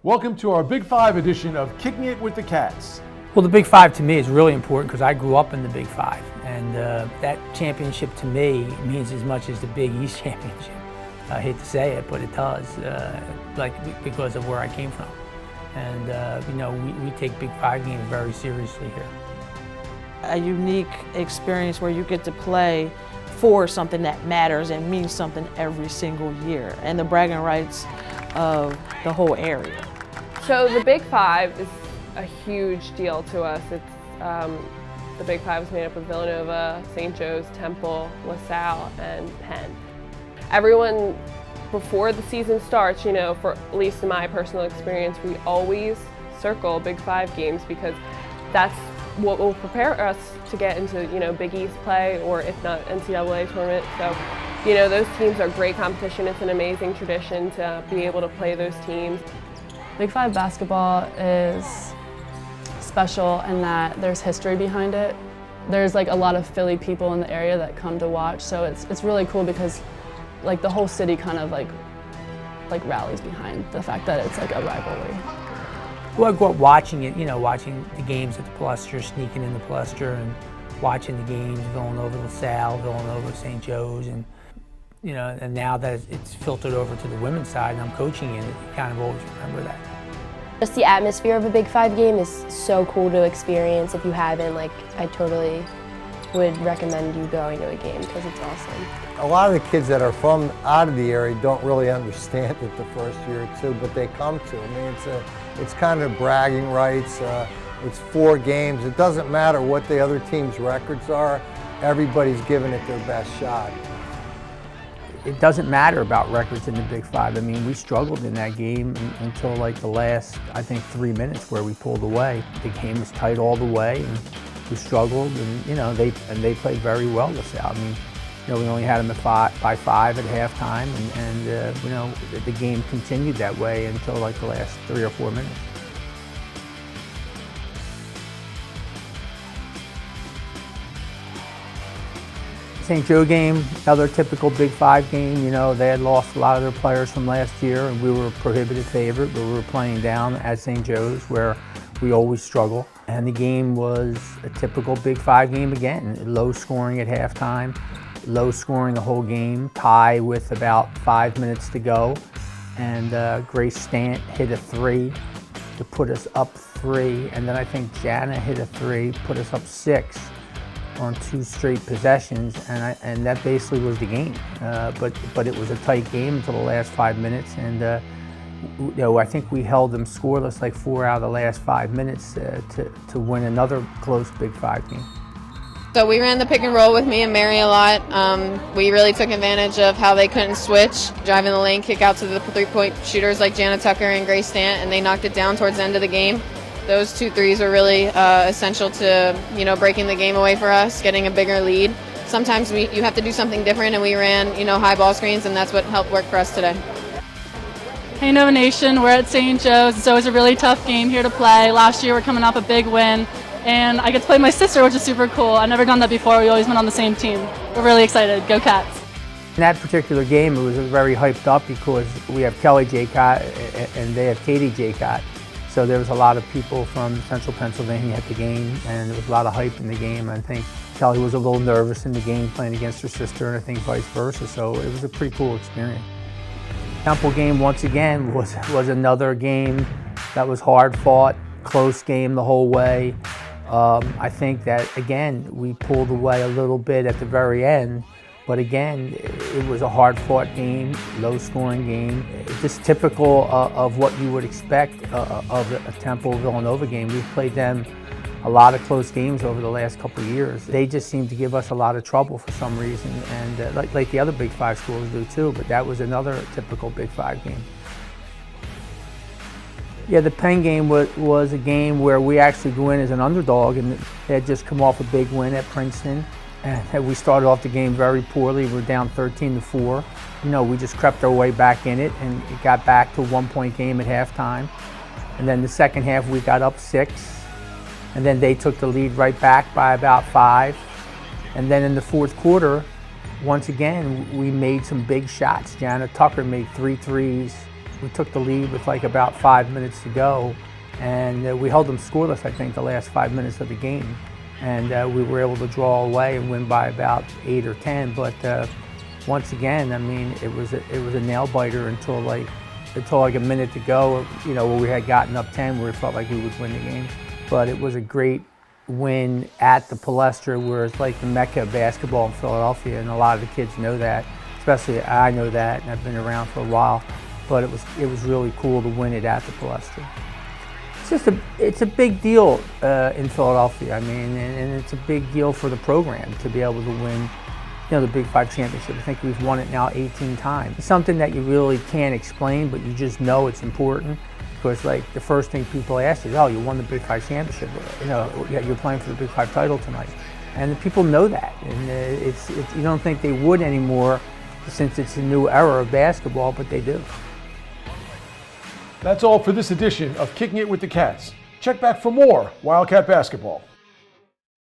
Welcome to our Big Five edition of Kicking It with the Cats. Well, the Big Five to me is really important because I grew up in the Big Five, and that championship to me means as much as the Big East championship. I hate to say it, but it does, because of where I came from. And we take Big Five games very seriously here. A unique experience where you get to play for something that matters and means something every single year, and the bragging rights of the whole area. So the Big Five is a huge deal to us. It's the Big Five is made up of Villanova, St. Joe's, Temple, LaSalle, and Penn. Everyone, before the season starts, for at least in my personal experience, we always circle Big Five games because that's what will prepare us to get into, Big East play, or if not, NCAA tournament. So, those teams are great competition. It's an amazing tradition to be able to play those teams. Big Five basketball is special in that there's history behind it. There's a lot of Philly people in the area that come to watch, so it's really cool because the whole city kind of rallies behind the fact that it's a rivalry. Well, I grew up watching it, watching the games at the Palestra, sneaking in the Palestra and watching the games, Villanova, LaSalle, Villanova, St. Joe's, and and now that it's filtered over to the women's side and I'm coaching in it, you kind of always remember that. Just the atmosphere of a Big Five game is so cool to experience. If you haven't, I totally would recommend you going to a game because it's awesome. A lot of the kids that are from out of the area don't really understand it the first year or two, but they come to. I mean, it's kind of bragging rights. It's 4 games. It doesn't matter what the other team's records are. Everybody's giving it their best shot. It doesn't matter about records in the Big Five. I mean, we struggled in that game until the last, I think, 3 minutes where we pulled away. The game was tight all the way, and we struggled, and they played very well this out. I mean, we only had them by 5 at halftime, and the game continued that way until the last 3 or 4 minutes. St. Joe game, another typical Big Five game. They had lost a lot of their players from last year, and we were a prohibitive favorite, but we were playing down at St. Joe's where we always struggle. And the game was a typical Big Five game again, low scoring at halftime, low scoring the whole game, tie with about 5 minutes to go. And Grace Stant hit a 3 to put us up 3, and then I think Jana hit a 3, put us up 6. On 2 straight possessions, and that basically was the game. But it was a tight game until the last 5 minutes, and I think we held them scoreless 4 out of the last 5 minutes to win another close Big Five game. So we ran the pick and roll with me and Mary a lot. We really took advantage of how they couldn't switch, driving the lane, kick out to the 3-point shooters like Jana Tucker and Grace Stant, and they knocked it down towards the end of the game. Those 2 threes were really essential to, breaking the game away for us, getting a bigger lead. Sometimes you have to do something different, and we ran, high ball screens, and that's what helped work for us today. Hey Nova Nation, we're at St. Joe's. It's always a really tough game here to play. Last year we're coming off a big win, and I get to play my sister, which is super cool. I've never done that before. We always been on the same team. We're really excited. Go Cats. In that particular game, it was very hyped up because we have Kelly Jaycott and they have Katie Jaycott. So there was a lot of people from central Pennsylvania at the game, and there was a lot of hype in the game. I think Kelly was a little nervous in the game playing against her sister, and I think vice versa. So it was a pretty cool experience. Temple game, once again, was another game that was hard fought, close game the whole way. I think that, again, we pulled away a little bit at the very end. But again, it was a hard-fought game, low-scoring game. Just typical of what you would expect of a Temple-Villanova game. We've played them a lot of close games over the last couple of years. They just seem to give us a lot of trouble for some reason, and like the other Big Five schools do too, but that was another typical Big Five game. Yeah, the Penn game was a game where we actually go in as an underdog, and they had just come off a big win at Princeton. And we started off the game very poorly. We were down 13-4. We just crept our way back in it, and it got back to a 1-point game at halftime. And then the second half, we got up 6. And then they took the lead right back by about 5. And then in the fourth quarter, once again, we made some big shots. Jana Tucker made 3 threes. We took the lead with like about 5 minutes to go, and we held them scoreless, I think, the last 5 minutes of the game. And we were able to draw away and win by about 8 or 10. But once again, I mean, it was a nail biter until like a minute to go, you know, where we had gotten up 10, where we felt like we would win the game. But it was a great win at the Palestra, where it's like the mecca of basketball in Philadelphia, and a lot of the kids know that. Especially I know that, and I've been around for a while. But it was really cool to win it at the Palestra. It's a big deal in Philadelphia. I mean, and it's a big deal for the program to be able to win, you know, the Big 5 championship. I think we've won it now 18 times. It's something that you really can't explain, but you just know it's important. Because like the first thing people ask is, oh, you won the Big 5 championship. You know, you're playing for the Big 5 title tonight, and the people know that. And you don't think they would anymore, since it's a new era of basketball, but they do. That's all for this edition of Kicking It with the Cats. Check back for more Wildcat basketball.